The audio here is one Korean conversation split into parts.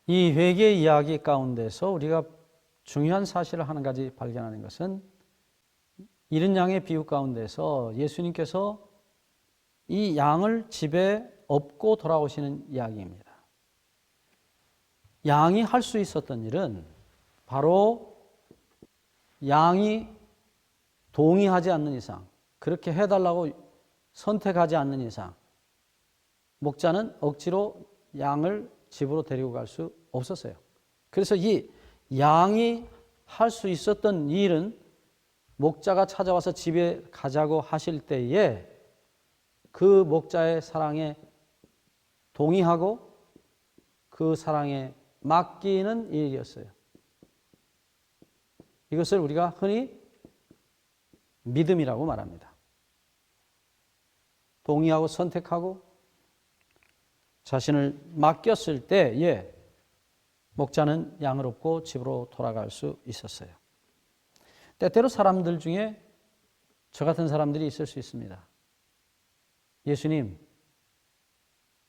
이 회개 이야기 가운데서 우리가 중요한 사실을 한 가지 발견하는 것은 이른 양의 비유 가운데서 예수님께서 이 양을 집에 업고 돌아오시는 이야기입니다. 양이 할 수 있었던 일은 바로 양이 동의하지 않는 이상, 그렇게 해달라고 선택하지 않는 이상, 목자는 억지로 양을 집으로 데리고 갈 수 없었어요. 그래서 이 양이 할 수 있었던 일은 목자가 찾아와서 집에 가자고 하실 때에 그 목자의 사랑에 동의하고 그 사랑에 맡기는 일이었어요. 이것을 우리가 흔히 믿음이라고 말합니다. 동의하고 선택하고 자신을 맡겼을 때에 목자는 양을 업고 집으로 돌아갈 수 있었어요. 때때로 사람들 중에 저 같은 사람들이 있을 수 있습니다. 예수님,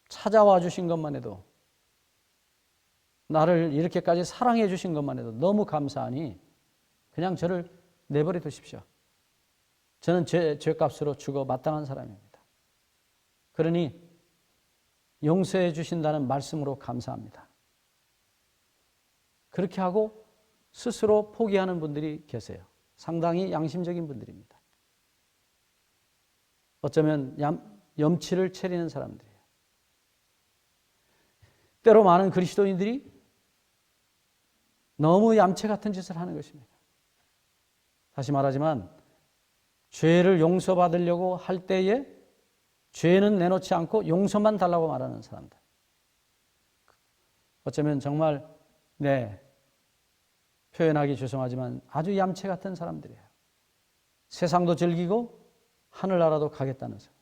찾아와 주신 것만 해도, 나를 이렇게까지 사랑해 주신 것만 해도 너무 감사하니 그냥 저를 내버려 두십시오. 저는 죄값으로 죽어 마땅한 사람입니다. 그러니 용서해 주신다는 말씀으로 감사합니다. 그렇게 하고 스스로 포기하는 분들이 계세요. 상당히 양심적인 분들입니다. 어쩌면 염치를 차리는 사람들이에요. 때로 많은 그리스도인들이 너무 얌체 같은 짓을 하는 것입니다. 다시 말하지만 죄를 용서받으려고 할 때에 죄는 내놓지 않고 용서만 달라고 말하는 사람들. 어쩌면 정말 표현하기 죄송하지만 아주 얌체 같은 사람들이에요. 세상도 즐기고 하늘나라도 가겠다는 사람.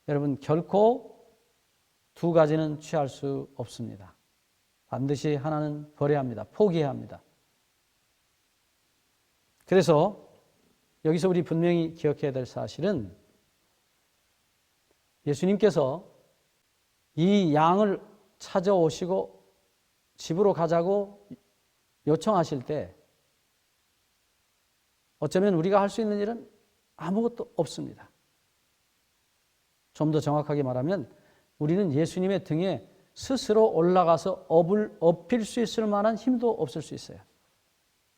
여러분, 결코 두 가지는 취할 수 없습니다. 반드시 하나는 버려야 합니다. 포기해야 합니다. 그래서 여기서 우리 분명히 기억해야 될 사실은 예수님께서 이 양을 찾아오시고 집으로 가자고 요청하실 때 어쩌면 우리가 할 수 있는 일은 아무것도 없습니다. 좀 더 정확하게 말하면 우리는 예수님의 등에 스스로 올라가서 업을 업힐 수 있을 만한 힘도 없을 수 있어요.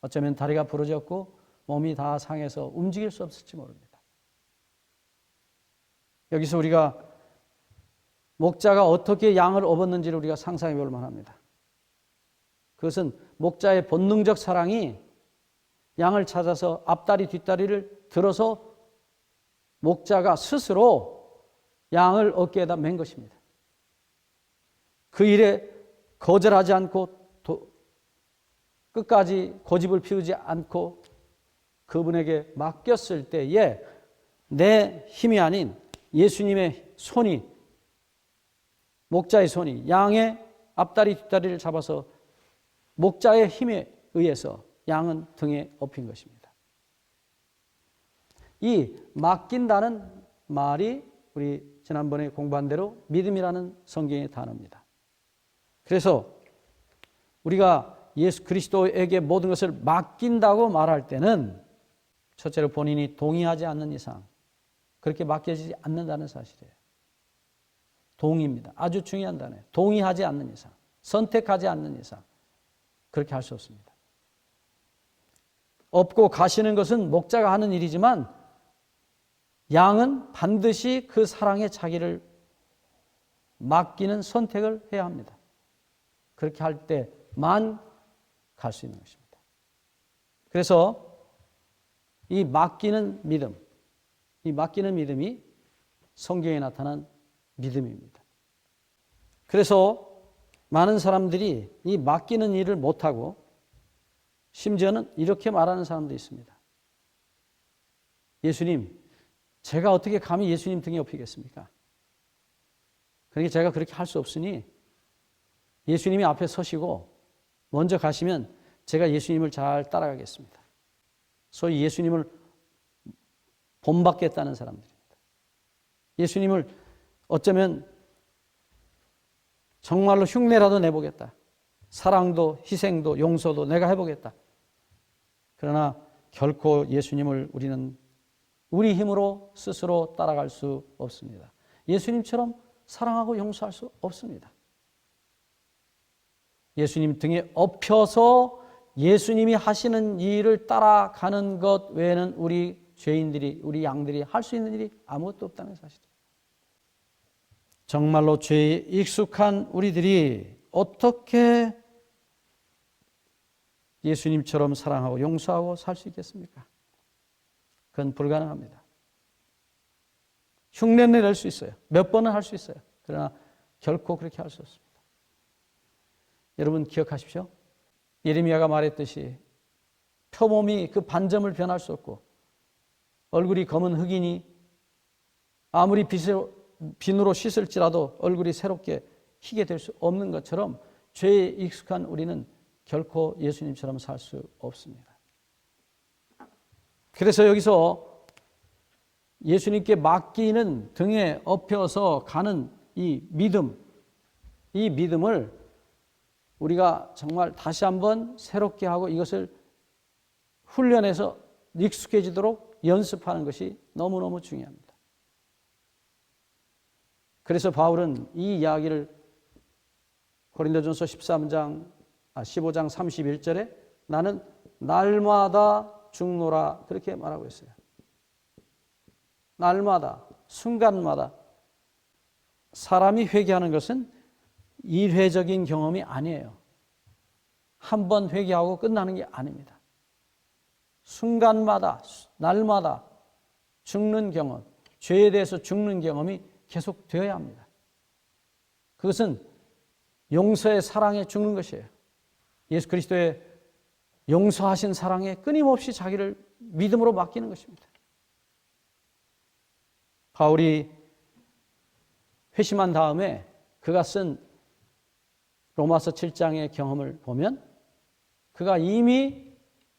어쩌면 다리가 부러졌고 몸이 다 상해서 움직일 수 없을지 모릅니다. 여기서 우리가 목자가 어떻게 양을 업었는지를 우리가 상상해 볼 만합니다. 그것은 목자의 본능적 사랑이 양을 찾아서 앞다리 뒷다리를 들어서 목자가 스스로 양을 어깨에다 맨 것입니다. 그 일에 거절하지 않고 끝까지 고집을 피우지 않고 그분에게 맡겼을 때에 내 힘이 아닌 예수님의 손이, 목자의 손이 양의 앞다리 뒷다리를 잡아서 목자의 힘에 의해서 양은 등에 업힌 것입니다. 이 맡긴다는 말이 우리 지난번에 공부한 대로 믿음이라는 성경의 단어입니다. 그래서 우리가 예수 그리스도에게 모든 것을 맡긴다고 말할 때는 첫째로 본인이 동의하지 않는 이상 그렇게 맡겨지지 않는다는 사실이에요. 동의입니다. 아주 중요한 단어예요. 동의하지 않는 이상, 선택하지 않는 이상 그렇게 할 수 없습니다. 업고 가시는 것은 목자가 하는 일이지만 양은 반드시 그 사랑에 자기를 맡기는 선택을 해야 합니다. 그렇게 할 때만 갈 수 있는 것입니다. 그래서 이 맡기는 믿음, 이 맡기는 믿음이 성경에 나타난 믿음입니다. 그래서 많은 사람들이 이 맡기는 일을 못하고 심지어는 이렇게 말하는 사람도 있습니다. 예수님, 제가 어떻게 감히 예수님 등에 업히겠습니까? 그러니까 제가 그렇게 할 수 없으니 예수님이 앞에 서시고 먼저 가시면 제가 예수님을 잘 따라가겠습니다. 소위 예수님을 본받겠다는 사람들입니다. 예수님을 어쩌면 정말로 흉내라도 내보겠다. 사랑도 희생도 용서도 내가 해보겠다. 그러나 결코 예수님을 우리는 우리 힘으로 스스로 따라갈 수 없습니다. 예수님처럼 사랑하고 용서할 수 없습니다. 예수님 등에 엎혀서 예수님이 하시는 일을 따라가는 것 외에는 우리 죄인들이, 우리 양들이 할 수 있는 일이 아무것도 없다는 사실이에요. 정말로 죄에 익숙한 우리들이 어떻게 예수님처럼 사랑하고 용서하고 살 수 있겠습니까? 그건 불가능합니다. 흉내는 낼 수 있어요. 몇 번은 할 수 있어요. 그러나 결코 그렇게 할 수 없습니다. 여러분 기억하십시오. 예레미야가 말했듯이 표몸이 그 반점을 변할 수 없고 얼굴이 검은 흑인이 아무리 비누로 씻을지라도 얼굴이 새롭게 희게 될 수 없는 것처럼 죄에 익숙한 우리는 결코 예수님처럼 살 수 없습니다. 그래서 여기서 예수님께 맡기는 등에 엎혀서 가는 이 믿음을 우리가 정말 다시 한번 새롭게 하고 이것을 훈련해서 익숙해지도록 연습하는 것이 너무너무 중요합니다. 그래서 바울은 이 이야기를 고린도전서 15장 31절에 나는 날마다 죽노라 그렇게 말하고 있어요. 날마다 순간마다 사람이 회개하는 것은 일회적인 경험이 아니에요. 한 번 회개하고 끝나는 게 아닙니다. 순간마다 날마다 죽는 경험, 죄에 대해서 죽는 경험이 계속되어야 합니다. 그것은 용서의 사랑에 죽는 것이에요. 예수 그리스도의 용서하신 사랑에 끊임없이 자기를 믿음으로 맡기는 것입니다. 바울이 회심한 다음에 그가 쓴 로마서 7장의 경험을 보면 그가 이미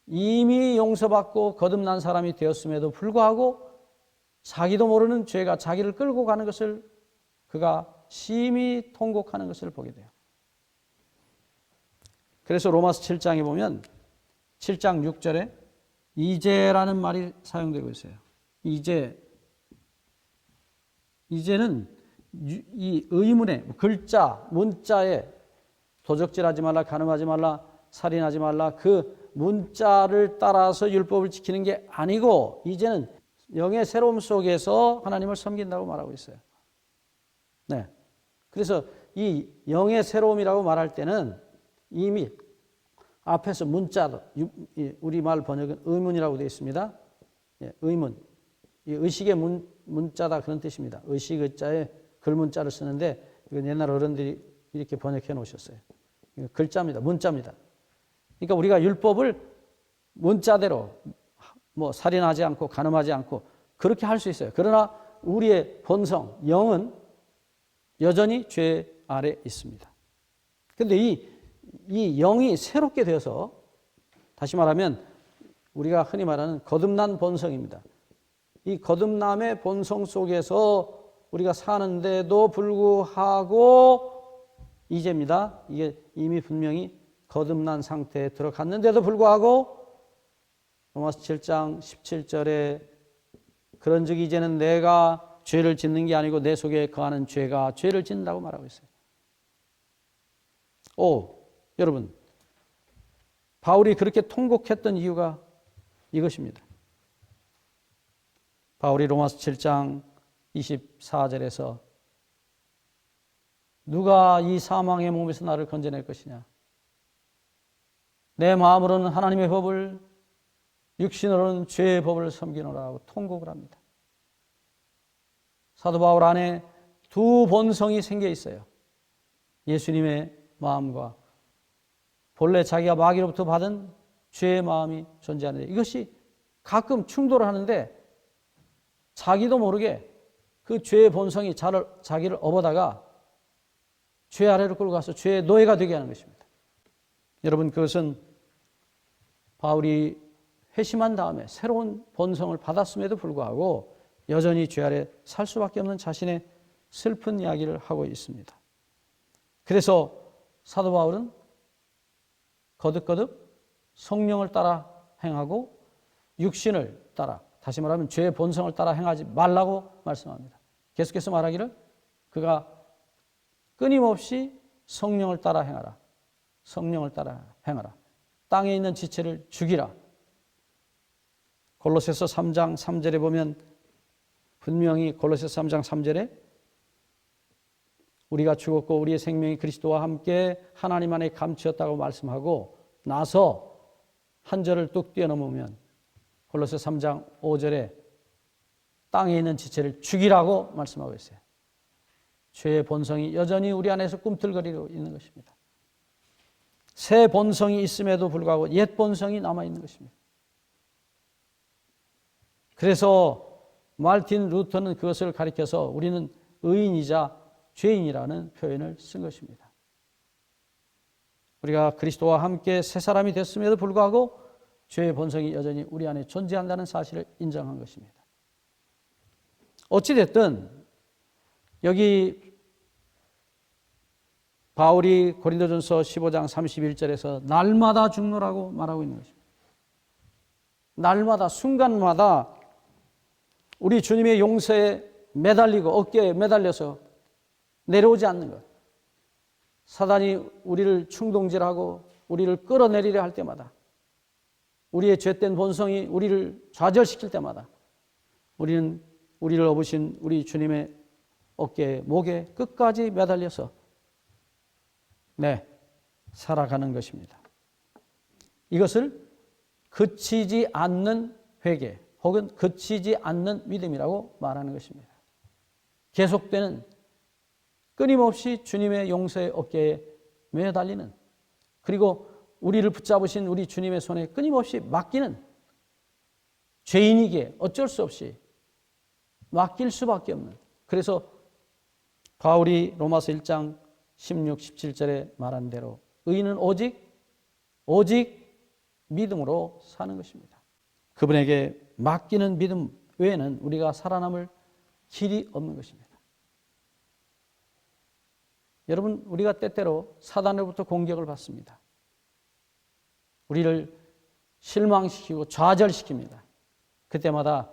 용서받고 거듭난 사람이 되었음에도 불구하고 자기도 모르는 죄가 자기를 끌고 가는 것을 그가 심히 통곡하는 것을 보게 돼요. 그래서 로마서 7장에 보면 7장 6절에 이제라는 말이 사용되고 있어요. 이제는 이 의문의 글자, 문자에 도적질하지 말라, 간음하지 말라, 살인하지 말라 그 문자를 따라서 율법을 지키는 게 아니고 이제는 영의 새로움 속에서 하나님을 섬긴다고 말하고 있어요. 네. 그래서 이 영의 새로움이라고 말할 때는 이미 앞에서 문자도 우리말 번역은 의문이라고 되어 있습니다. 예, 의문. 이 의식의 문자다 그런 뜻입니다. 의식 의자에 글문자를 쓰는데 이건 옛날 어른들이 이렇게 번역해 놓으셨어요. 글자입니다. 문자입니다. 그러니까 우리가 율법을 문자대로 뭐 살인하지 않고 간음하지 않고 그렇게 할 수 있어요. 그러나 우리의 본성, 영은 여전히 죄 아래 있습니다. 그런데 이 영이 새롭게 되어서 다시 말하면 우리가 흔히 말하는 거듭난 본성입니다. 이 거듭남의 본성 속에서 우리가 사는데도 불구하고 이제입니다. 이게 이미 분명히 거듭난 상태에 들어갔는데도 불구하고 로마서 7장 17절에 그런즉 이제는 내가 죄를 짓는 게 아니고 내 속에 거하는 죄가 죄를 짓는다고 말하고 있어요. 여러분, 바울이 그렇게 통곡했던 이유가 이것입니다. 바울이 로마서 7장 24절에서 누가 이 사망의 몸에서 나를 건져낼 것이냐? 내 마음으로는 하나님의 법을 육신으로는 죄의 법을 섬기노라 하고 통곡을 합니다. 사도 바울 안에 두 본성이 생겨 있어요. 예수님의 마음과 본래 자기가 마귀로부터 받은 죄의 마음이 존재하는데 이것이 가끔 충돌을 하는데 자기도 모르게 그 죄의 본성이 자기를 업어다가 죄 아래로 끌고 가서 죄의 노예가 되게 하는 것입니다. 여러분, 그것은 바울이 회심한 다음에 새로운 본성을 받았음에도 불구하고 여전히 죄 아래 살 수밖에 없는 자신의 슬픈 이야기를 하고 있습니다. 그래서 사도 바울은 거듭거듭 성령을 따라 행하고 육신을 따라, 다시 말하면 죄의 본성을 따라 행하지 말라고 말씀합니다. 계속해서 말하기를 그가 끊임없이 성령을 따라 행하라. 성령을 따라 행하라. 땅에 있는 지체를 죽이라. 골로새서 3장 3절에 보면 분명히 골로새서 3장 3절에 우리가 죽었고 우리의 생명이 그리스도와 함께 하나님 안에 감추었다고 말씀하고 나서 한 절을 뚝 뛰어넘으면 골로새 3장 5절에 땅에 있는 지체를 죽이라고 말씀하고 있어요. 죄의 본성이 여전히 우리 안에서 꿈틀거리고 있는 것입니다. 새 본성이 있음에도 불구하고 옛 본성이 남아있는 것입니다. 그래서 마르틴 루터는 그것을 가리켜서 우리는 의인이자 죄인이라는 표현을 쓴 것입니다. 우리가 그리스도와 함께 새 사람이 됐음에도 불구하고 죄의 본성이 여전히 우리 안에 존재한다는 사실을 인정한 것입니다. 어찌됐든 여기 바울이 고린도전서 15장 31절에서 날마다 죽노라고 말하고 있는 것입니다. 날마다 순간마다 우리 주님의 용서에 매달리고 어깨에 매달려서 내려오지 않는 것. 사단이 우리를 충동질하고 우리를 끌어내리려 할 때마다 우리의 죄된 본성이 우리를 좌절시킬 때마다 우리는 우리를 업으신 우리 주님의 어깨에 목에 끝까지 매달려서 살아가는 것입니다. 이것을 그치지 않는 회개 혹은 그치지 않는 믿음이라고 말하는 것입니다. 계속되는 끊임없이 주님의 용서의 어깨에 매달리는, 그리고 우리를 붙잡으신 우리 주님의 손에 끊임없이 맡기는, 죄인이기에 어쩔 수 없이 맡길 수밖에 없는, 그래서 바울이 로마서 1장 16, 17절에 말한 대로 의인은 오직 믿음으로 사는 것입니다. 그분에게 맡기는 믿음 외에는 우리가 살아남을 길이 없는 것입니다. 여러분, 우리가 때때로 사단으로부터 공격을 받습니다. 우리를 실망시키고 좌절시킵니다. 그때마다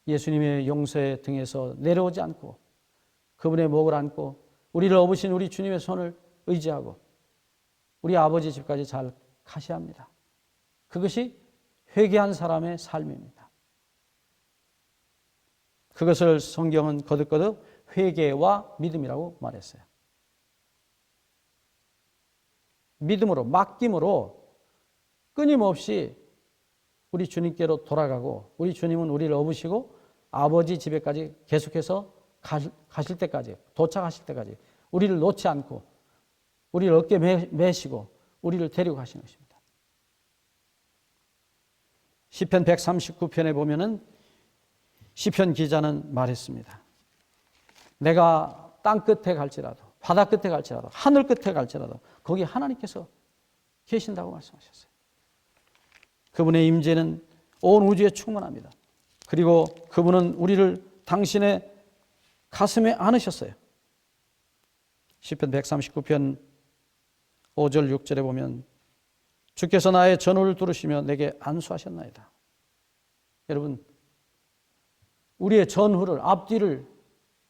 예수님의 용서의 등에서 내려오지 않고 그분의 목을 안고 우리를 업으신 우리 주님의 손을 의지하고 우리 아버지 집까지 잘 가셔야 합니다. 그것이 회개한 사람의 삶입니다. 그것을 성경은 거듭거듭 회개와 믿음이라고 말했어요. 믿음으로, 맡김으로 끊임없이 우리 주님께로 돌아가고 우리 주님은 우리를 업으시고 아버지 집에까지 계속해서 가실 때까지, 도착하실 때까지 우리를 놓지 않고 우리를 어깨 매시고 우리를 데리고 가시는 것입니다. 시편 139편에 보면은 시편 기자는 말했습니다. 내가 땅 끝에 갈지라도, 바다 끝에 갈지라도, 하늘 끝에 갈지라도 거기 하나님께서 계신다고 말씀하셨어요. 그분의 임재는 온 우주에 충만합니다. 그리고 그분은 우리를 당신의 가슴에 안으셨어요. 시편 139편 5절 6절에 보면 주께서 나의 전후를 두르시며 내게 안수하셨나이다. 여러분, 우리의 전후를, 앞뒤를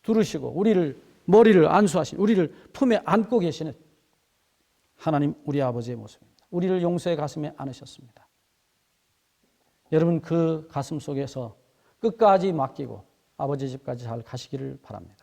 두르시고 우리를, 머리를 안수하신, 우리를 품에 안고 계시는 하나님 우리 아버지의 모습입니다. 우리를 용서의 가슴에 안으셨습니다. 여러분, 그 가슴 속에서 끝까지 맡기고 아버지 집까지 잘 가시기를 바랍니다.